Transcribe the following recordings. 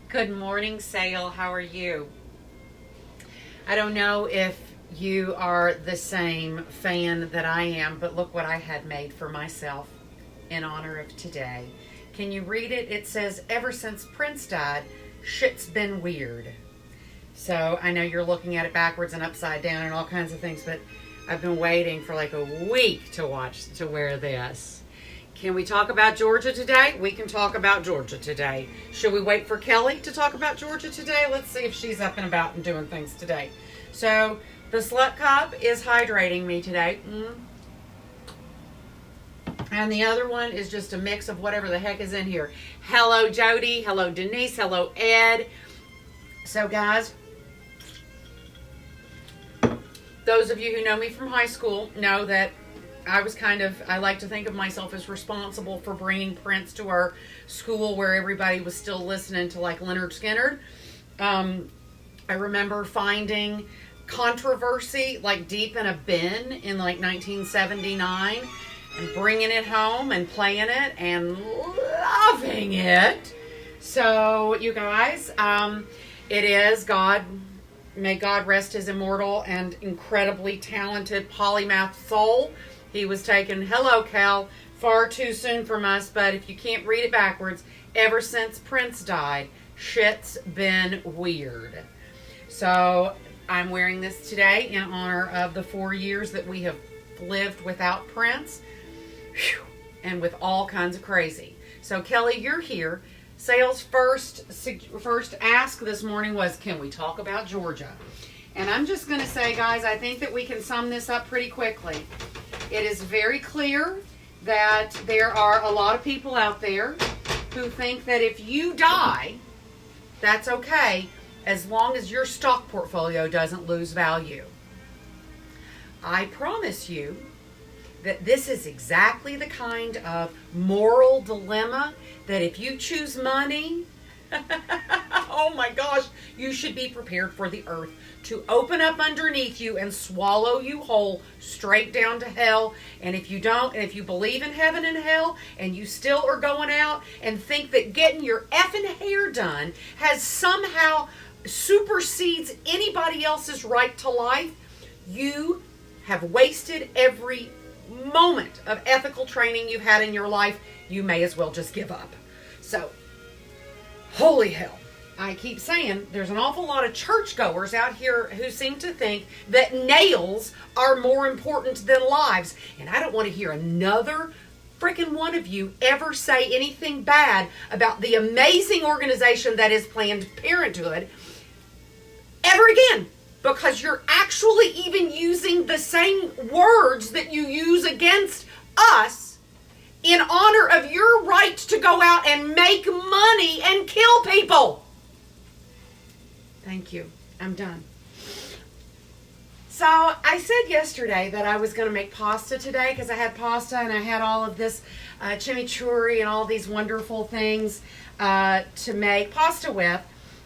Good morning, Sale. How are you? I don't know if you are the same fan that I am, but look what I had made for myself in honor of today. Can you read it? It says, ever since Prince died, shit's been weird. So I know you're looking at it backwards and upside down and all kinds of things, but I've been waiting for like a week to wear this. Can we talk about Georgia today? We can talk about Georgia today. Should we wait for Kelly to talk about Georgia today? Let's see if she's up and about and doing things today. So the Slut Cup is hydrating me today. And the other one is just a mix of whatever the heck is in here. Hello, Jody. Hello, Denise. Hello, Ed. So, guys, those of you who know me from high school know that I like to think of myself as responsible for bringing Prince to our school where everybody was still listening to like Leonard Skinner. I remember finding Controversy like deep in a bin in like 1979 and bringing it home and playing it and loving it. So you guys, it is God. May God rest his immortal and incredibly talented polymath soul. He was taken, hello Cal, far too soon from us, but if you can't read it backwards, ever since Prince died, shit's been weird. So I'm wearing this today in honor of the 4 years that we have lived without Prince. Whew, and with all kinds of crazy. So Kelly, you're here. Sale's first ask this morning was, can we talk about Georgia? And I'm just going to say, guys, I think that we can sum this up pretty quickly. It is very clear that there are a lot of people out there who think that if you die, that's okay, as long as your stock portfolio doesn't lose value. I promise you that this is exactly the kind of moral dilemma that if you choose money, oh my gosh, you should be prepared for the earth to open up underneath you and swallow you whole straight down to hell. And if you don't, and if you believe in heaven and hell and you still are going out and think that getting your effing hair done has somehow supersedes anybody else's right to life, you have wasted every moment of ethical training you've had in your life. You may as well just give up. So, holy hell. I keep saying there's an awful lot of churchgoers out here who seem to think that nails are more important than lives. And I don't want to hear another freaking one of you ever say anything bad about the amazing organization that is Planned Parenthood ever again. Because you're actually even using the same words that you use against us in honor of your right to go out and make money and kill people. Thank you. I'm done. So I said yesterday that I was going to make pasta today because I had pasta and I had all of this chimichurri and all these wonderful things to make pasta with.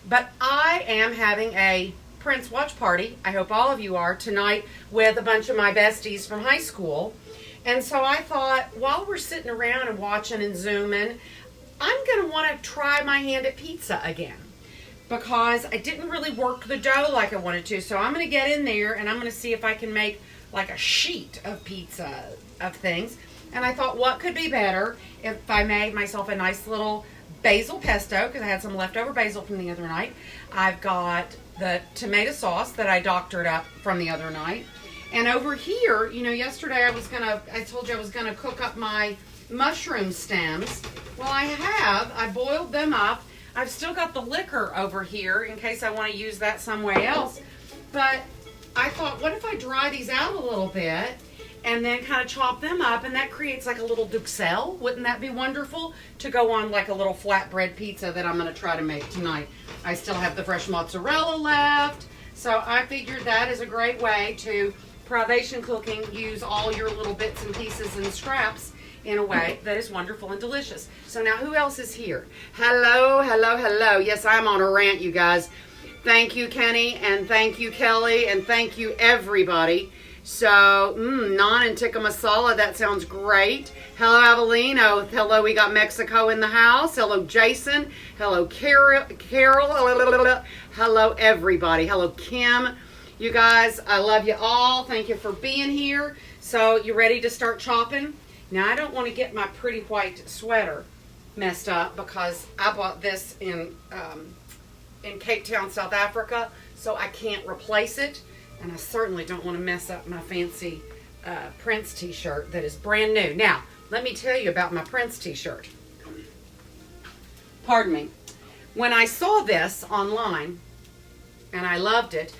But I am having a Prince watch party, I hope all of you are, tonight with a bunch of my besties from high school. And so I thought, while we're sitting around and watching and zooming, I'm going to want to try my hand at pizza again. Because I didn't really work the dough like I wanted to. So I'm going to get in there and I'm going to see if I can make like a sheet of pizza of things. And I thought, what could be better if I made myself a nice little basil pesto, because I had some leftover basil from the other night. I've got the tomato sauce that I doctored up from the other night. And over here, you know, yesterday I told you I was going to cook up my mushroom stems. Well, I boiled them up. I've still got the liquor over here in case I want to use that somewhere else. But I thought, what if I dry these out a little bit and then kind of chop them up, and that creates like a little duxelle. Wouldn't that be wonderful to go on like a little flatbread pizza that I'm going to try to make tonight? I still have the fresh mozzarella left, so I figured that is a great way to privation cooking, use all your little bits and pieces and scraps in a way that is wonderful and delicious. So now who else is here? Hello, hello, hello. Yes, I'm on a rant, you guys. Thank you, Kenny, and thank you, Kelly, and thank you, everybody So, naan and tikka masala, that sounds great. Hello, Avelino. Hello, we got Mexico in the house. Hello, Jason. Hello, Carol. Hello, everybody. Hello, Kim. You guys, I love you all. Thank you for being here. So, you ready to start chopping? Now, I don't want to get my pretty white sweater messed up because I bought this in Cape Town, South Africa, so I can't replace it. And I certainly don't want to mess up my fancy Prince t-shirt that is brand new. Now, let me tell you about my Prince t-shirt. Pardon me. When I saw this online, and I loved it,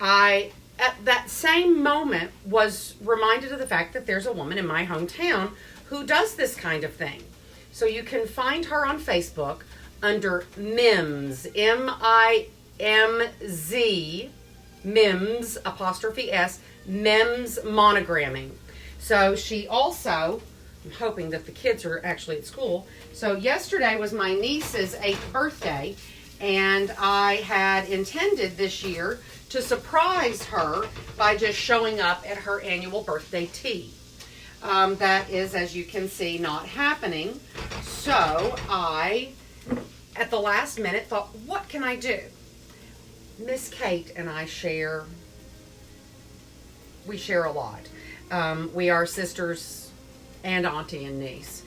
I, at that same moment, was reminded of the fact that there's a woman in my hometown who does this kind of thing. So you can find her on Facebook under Mims, M-I-M-Z, Mims, apostrophe S, Mims Monogramming. So she also, I'm hoping that the kids are actually at school. So yesterday was my niece's 8th birthday, and I had intended this year to surprise her by just showing up at her annual birthday tea. That is, as you can see, not happening. So I, at the last minute, thought, what can I do? Miss Kate and I we share a lot. We are sisters and auntie and niece.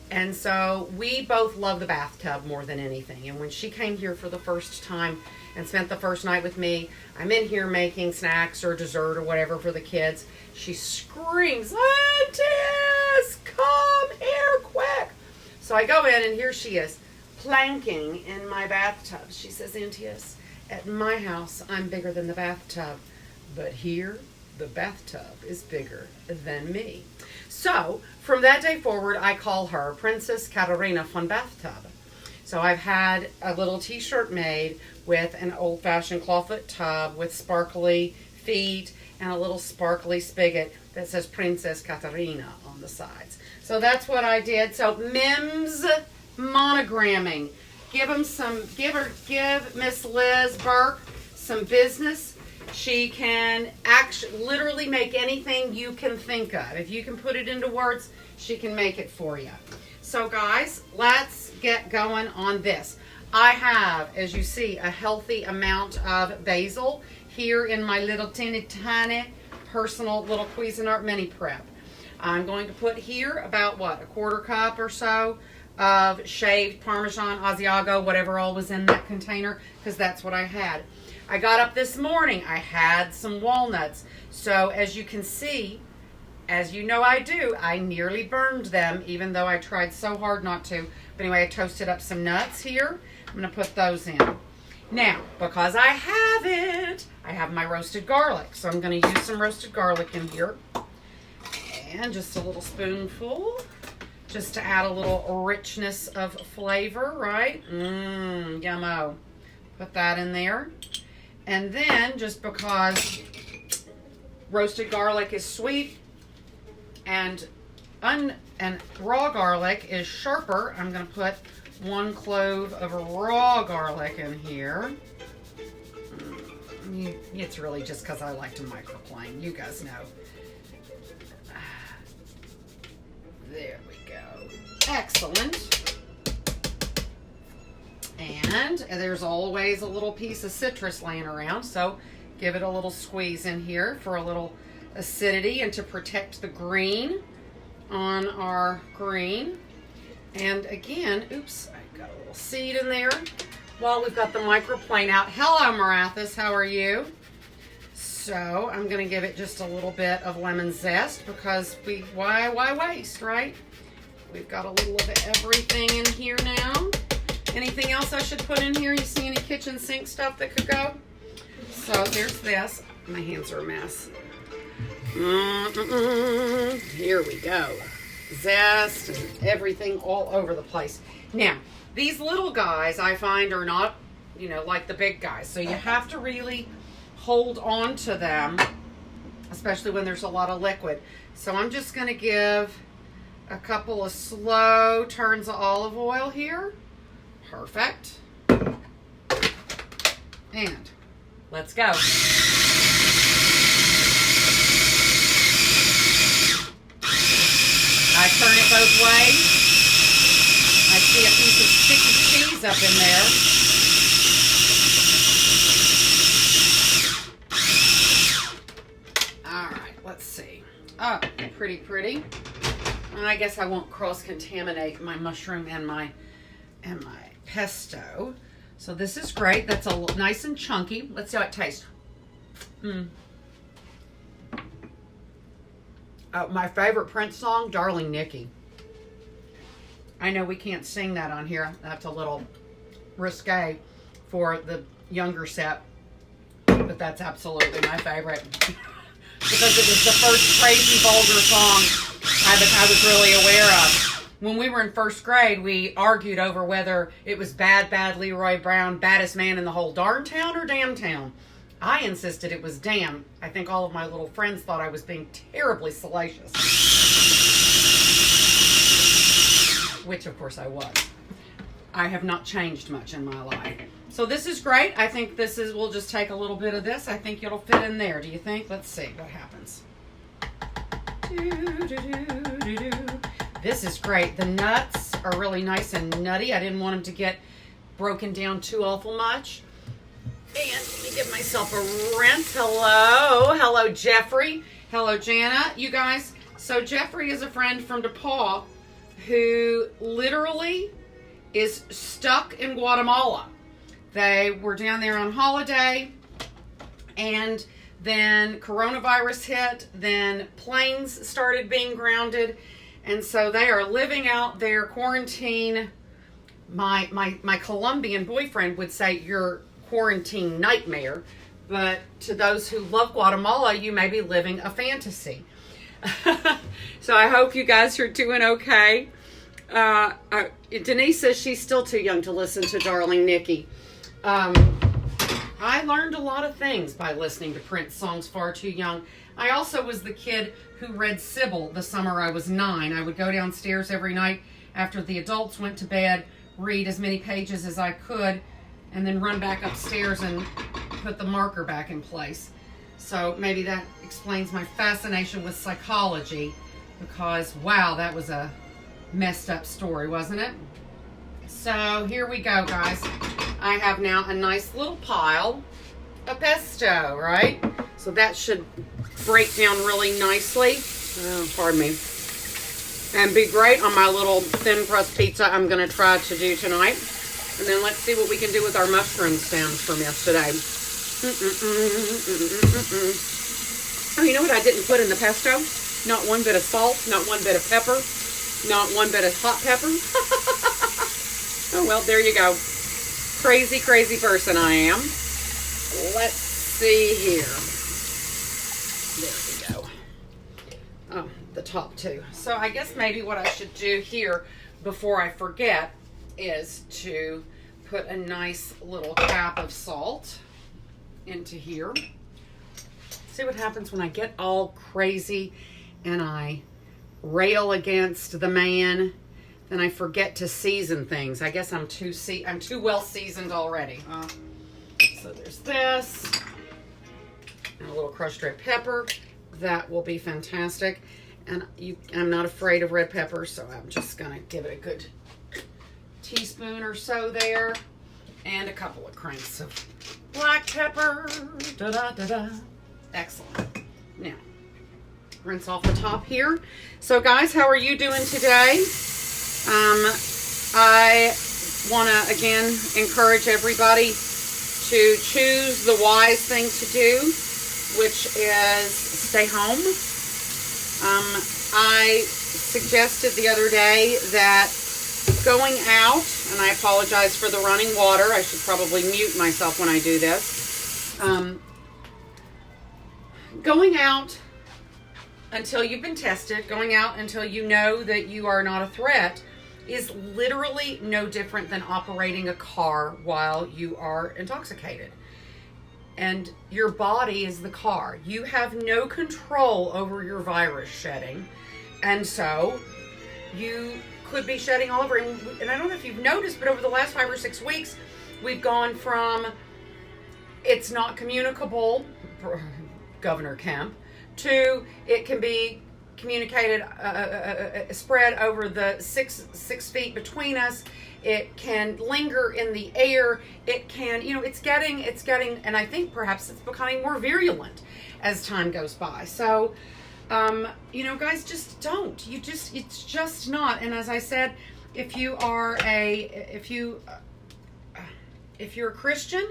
And so we both love the bathtub more than anything. And when she came here for the first time and spent the first night with me, I'm in here making snacks or dessert or whatever for the kids. She screams, "Auntie, come here quick." So I go in and here she is, planking in my bathtub. She says, "Auntie, at my house, I'm bigger than the bathtub, but here, the bathtub is bigger than me." So, from that day forward, I call her Princess Katarina von Bathtub. So I've had a little t-shirt made with an old-fashioned clawfoot tub with sparkly feet and a little sparkly spigot that says Princess Katarina on the sides. So that's what I did. So Mims Monogramming. Give Miss Liz Burke some business. She can actually literally make anything you can think of. If you can put it into words, she can make it for you. So guys, let's get going on this. I have, as you see, a healthy amount of basil here in my little teeny tiny personal little Cuisinart mini prep. I'm going to put here about a quarter cup or so of shaved Parmesan, Asiago, whatever all was in that container, because that's what I had. I got up this morning, I had some walnuts. So as you can see, as you know I do, I nearly burned them, even though I tried so hard not to. But anyway, I toasted up some nuts here. I'm going to put those in. Now, because I have it, I have my roasted garlic. So I'm going to use some roasted garlic in here. And just a little spoonful, just to add a little richness of flavor, right? Yummo. Put that in there. And then, just because roasted garlic is sweet and raw garlic is sharper, I'm going to put 1 clove of raw garlic in here. It's really just because I like to microplane. You guys know. There we go. Excellent. And there's always a little piece of citrus laying around, so give it a little squeeze in here for a little acidity and to protect the green on our green. And again, oops, I got a little seed in there while we've got the microplane out. Hello, Marathis, how are you? So I'm going to give it just a little bit of lemon zest because why waste, right? We've got a little of everything in here now. Anything else I should put in here? You see any kitchen sink stuff that could go? So there's this. My hands are a mess. Here we go. Zest and everything all over the place. Now, these little guys I find are not, like the big guys. So you have to really hold on to them, especially when there's a lot of liquid. So I'm just going to give a couple of slow turns of olive oil here. Perfect. And let's go. both ways. I see a piece of sticky cheese up in there. All right, let's see. Oh, pretty, pretty. And I guess I won't cross-contaminate my mushroom and my pesto. So this is great. That's nice and chunky. Let's see how it tastes. My favorite Prince song, Darling Nikki. I know we can't sing that on here. That's a little risque for the younger set. But that's absolutely my favorite. Because it was the first crazy vulgar song I was really aware of. When we were in first grade, we argued over whether it was Bad Leroy Brown, baddest man in the whole darn town, or damn town. I insisted it was damn. I think all of my little friends thought I was being terribly salacious. Which, of course, I was. I have not changed much in my life. So this is great. I think we'll just take a little bit of this. I think it'll fit in there. Do you think? Let's see what happens. This is great. The nuts are really nice and nutty. I didn't want them to get broken down too awful much. And let me give myself a rinse. Hello, Jeffrey. Hello, Jana. You guys, so Jeffrey is a friend from DePaul who literally is stuck in Guatemala. They were down there on holiday, and then coronavirus hit, then planes started being grounded, and so they are living out their quarantine. My Colombian boyfriend would say your quarantine nightmare, but to those who love Guatemala, you may be living a fantasy. So I hope you guys are doing okay. Denise says she's still too young to listen to Darling Nikki. I learned a lot of things by listening to Prince songs far too young. I also was the kid who read Sybil the summer I was 9. I would go downstairs every night after the adults went to bed, read as many pages as I could, and then run back upstairs and put the marker back in place. So maybe that explains my fascination with psychology, because wow, that was a messed up story, wasn't it? So here we go, guys. I have now a nice little pile of pesto, right? So that should break down really nicely. Oh, pardon me. And be great on my little thin crust pizza I'm going to try to do tonight. And then let's see what we can do with our mushroom stems from yesterday. Oh, you know what I didn't put in the pesto? Not one bit of salt, not one bit of pepper, not one bit of hot pepper. Oh, well, there you go. Crazy, crazy person I am. Let's see here. There we go. Oh, the top two. So I guess maybe what I should do here before I forget is to put a nice little cap of salt into here. See what happens when I get all crazy and I rail against the man. Then I forget to season things. I guess I'm too well seasoned already. So there's this. And a little crushed red pepper. That will be fantastic. And I'm not afraid of red pepper, so I'm just going to give it a good teaspoon or so there. And a couple of cranks of black pepper. Da-da-da-da. Excellent. Now, rinse off the top here. So guys, how are you doing today? I want to, again, encourage everybody to choose the wise thing to do, which is stay home. I suggested the other day that going out, and I apologize for the running water. I should probably mute myself when I do this. Going out until you've been tested, going out until you know that you are not a threat, is literally no different than operating a car while you are intoxicated. And your body is the car. You have no control over your virus shedding. And so you could be shedding all over. And I don't know if you've noticed, but over the last 5 or 6 weeks, we've gone from it's not communicable, Governor Kemp, to it can be communicated, spread over the six feet between us. It can linger in the air. It can, it's getting, and I think perhaps it's becoming more virulent as time goes by. So, guys, just don't. It's just not. And as I said, if you're a Christian,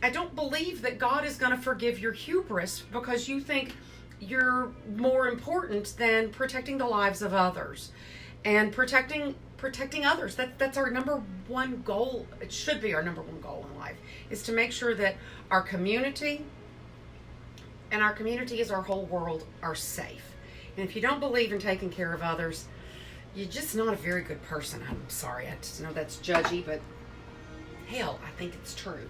I don't believe that God is going to forgive your hubris because you think you're more important than protecting the lives of others and protecting others. That's our number one goal. It should be our number one goal in life, is to make sure that our community, and our community is our whole world, are safe. And if you don't believe in taking care of others, you're just not a very good person. I'm sorry. I just know that's judgy, but hell, I think it's true.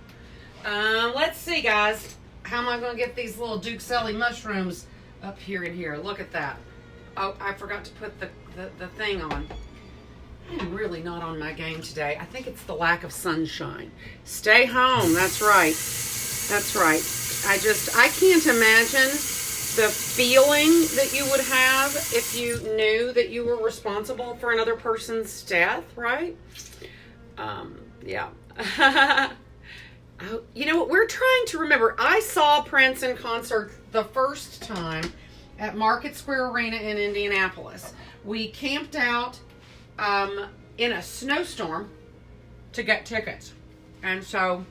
Let's see, guys. How am I going to get these little duxelle mushrooms up here in here? Look at that. Oh, I forgot to put the thing on. I'm really not on my game today. I think it's the lack of sunshine. Stay home. That's right. That's right. I can't imagine the feeling that you would have if you knew that you were responsible for another person's death, right? Yeah. You know what? We're trying to remember. I saw Prince in concert the first time at Market Square Arena in Indianapolis. We camped out in a snowstorm to get tickets. And so,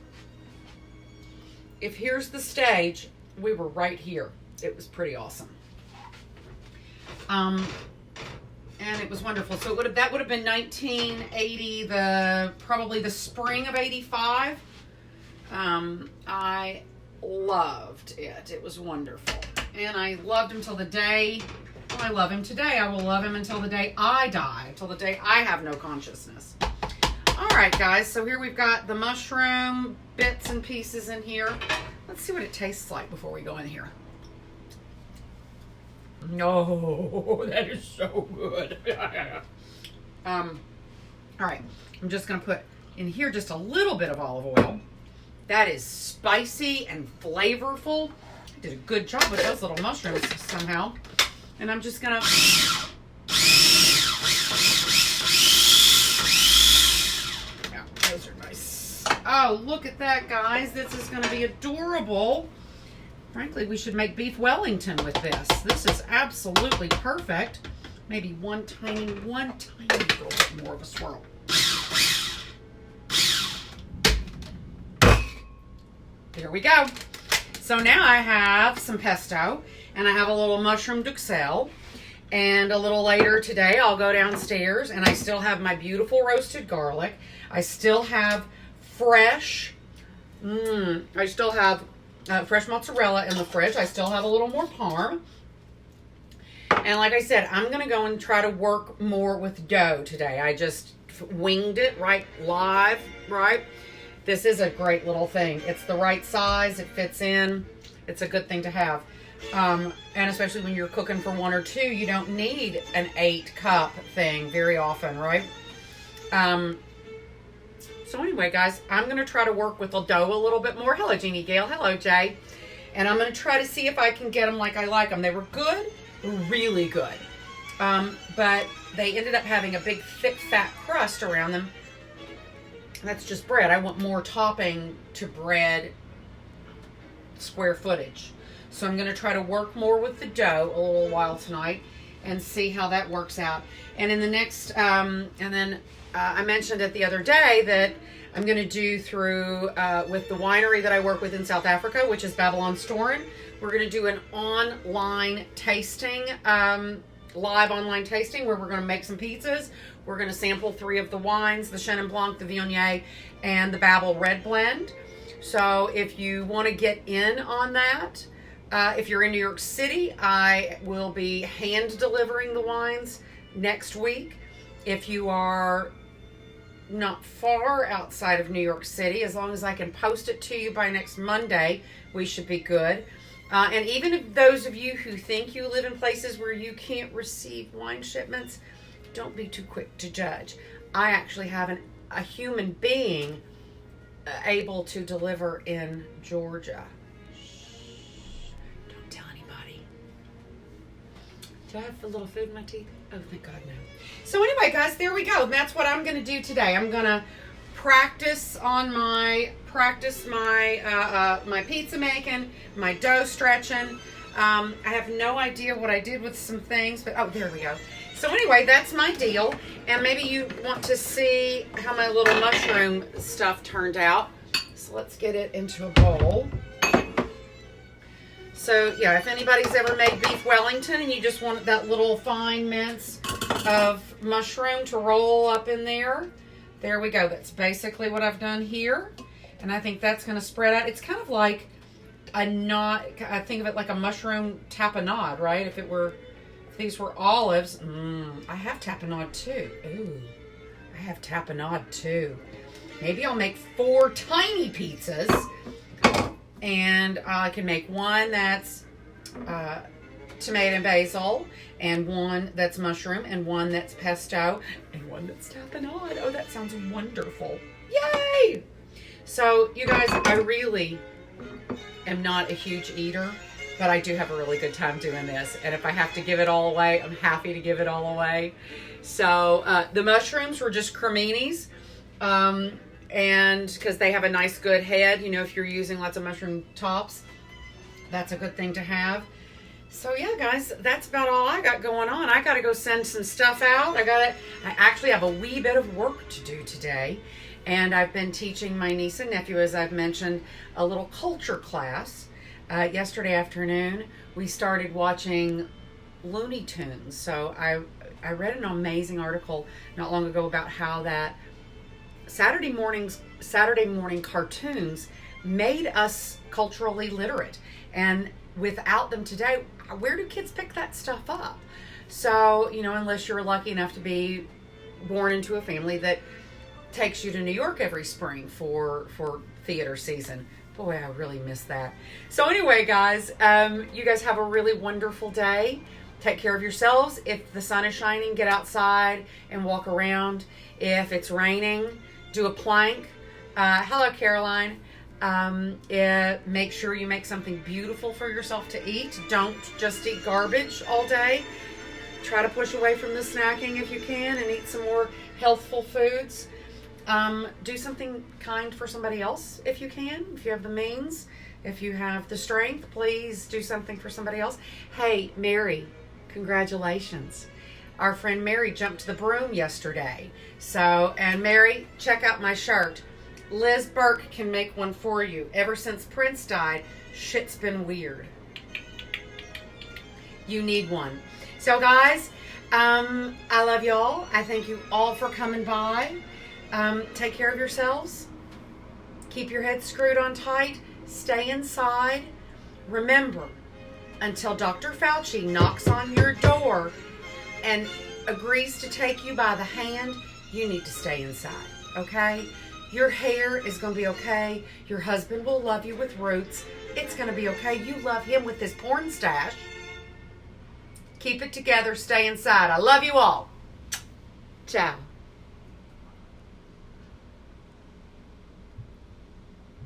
if here's the stage, we were right here. It was pretty awesome. And it was wonderful. So that would have been 1980, probably the spring of 85. I loved it. It was wonderful. And I loved him till the day, I love him today. I will love him until the day I die, until the day I have no consciousness. All right, guys. So here we've got the mushroom bits and pieces in here. Let's see what it tastes like before we go in here. No, that is so good. All right. I'm just going to put in here just a little bit of olive oil. That is spicy and flavorful. I did a good job with those little mushrooms somehow. And I'm just going to... Yeah, those are nice. Oh, look at that, guys. This is going to be adorable. Frankly, we should make beef Wellington with this. This is absolutely perfect. Maybe one tiny little bit more of a swirl. There we go. So now I have some pesto, and I have a little mushroom duxelle, and a little later today I'll go downstairs, and I still have my beautiful roasted garlic. I still have fresh fresh mozzarella in the fridge. I still have a little more parm. And like I said, I'm going to go and try to work more with dough today. I just winged it right. This is a great little thing. It's the right size. It fits in. It's a good thing to have. And especially when you're cooking for one or two, you don't need an 8-cup thing very often, right? So anyway, guys, I'm going to try to work with the dough a little bit more. Hello, Jeannie Gale. Hello, Jay. And I'm going to try to see if I can get them like I like them. They were good, really good. But they ended up having a big, thick, fat crust around them. That's just bread. I want more topping to bread square footage. So I'm going to try to work more with the dough a little while tonight and see how that works out. And in the next, I mentioned it the other day that I'm going to do through, with the winery that I work with in South Africa, which is Babylon Storin. We're going to do an online tasting, live online tasting where we're going to make some pizzas. We're going to sample 3 of the wines, the Chenin Blanc, the Viognier, and the Babel Red Blend. So if you want to get in on that, if you're in New York City, I will be hand delivering the wines next week. If you are not far outside of New York City, as long as I can post it to you by next Monday, we should be good. And even if those of you who think you live in places where you can't receive wine shipments, don't be too quick to judge. I actually have a human being able to deliver in Georgia. Shh. Don't tell anybody. Did I have a little food in my teeth? Oh, thank God, no. So anyway, guys, there we go. That's what I'm going to do today. I'm going to practice my my pizza making, my dough stretching. I have no idea what I did with some things, but oh, there we go. So anyway, that's my deal. And maybe you want to see how my little mushroom stuff turned out. So let's get it into a bowl. So yeah, if anybody's ever made beef Wellington and you just want that little fine mince of mushroom to roll up in there, there we go. That's basically what I've done here. And I think that's going to spread out. It's kind of like a knot. I think of it like a mushroom tapenade, right? If these were olives. I have tapenade too. Ooh, I have tapenade too. Maybe I'll make 4 tiny pizzas. And I can make one that's tomato and basil, and one that's mushroom, and one that's pesto, and one that's tapenade. Oh, that sounds wonderful. Yay! So, you guys, I really am not a huge eater, but I do have a really good time doing this. And if I have to give it all away, I'm happy to give it all away. So, the mushrooms were just creminis. And because they have a nice good head, you know, if you're using lots of mushroom tops, that's a good thing to have. So yeah, guys, that's about all I got going on. I got to go send some stuff out. I actually have a wee bit of work to do today. And I've been teaching my niece and nephew, as I've mentioned, a little culture class. Yesterday afternoon, we started watching Looney Tunes. So I read an amazing article not long ago about how that Saturday morning cartoons made us culturally literate, and without them today, where do kids pick that stuff up? So, you know, unless you're lucky enough to be born into a family that takes you to New York every spring for theater season. Boy, I really miss that. So anyway, guys, you guys have a really wonderful day. Take care of yourselves. If the sun is shining, get outside and walk around. If it's raining, do a plank. Hello, Caroline. Make sure you make something beautiful for yourself to eat. Don't just eat garbage all day. Try to push away from the snacking if you can and eat some more healthful foods. Do something kind for somebody else if you can, if you have the means, if you have the strength, please do something for somebody else. Hey, Mary, congratulations. Our friend Mary jumped to the broom yesterday. So, and Mary, check out my shirt. Liz Burke can make one for you. Ever since Prince died, shit's been weird. You need one. So guys, I love y'all. I thank you all for coming by. Take care of yourselves. Keep your head screwed on tight. Stay inside. Remember, until Dr. Fauci knocks on your door and agrees to take you by the hand, you need to stay inside, okay? Your hair is going to be okay. Your husband will love you with roots. It's going to be okay. You love him with his porn stash. Keep it together. Stay inside. I love you all. Ciao.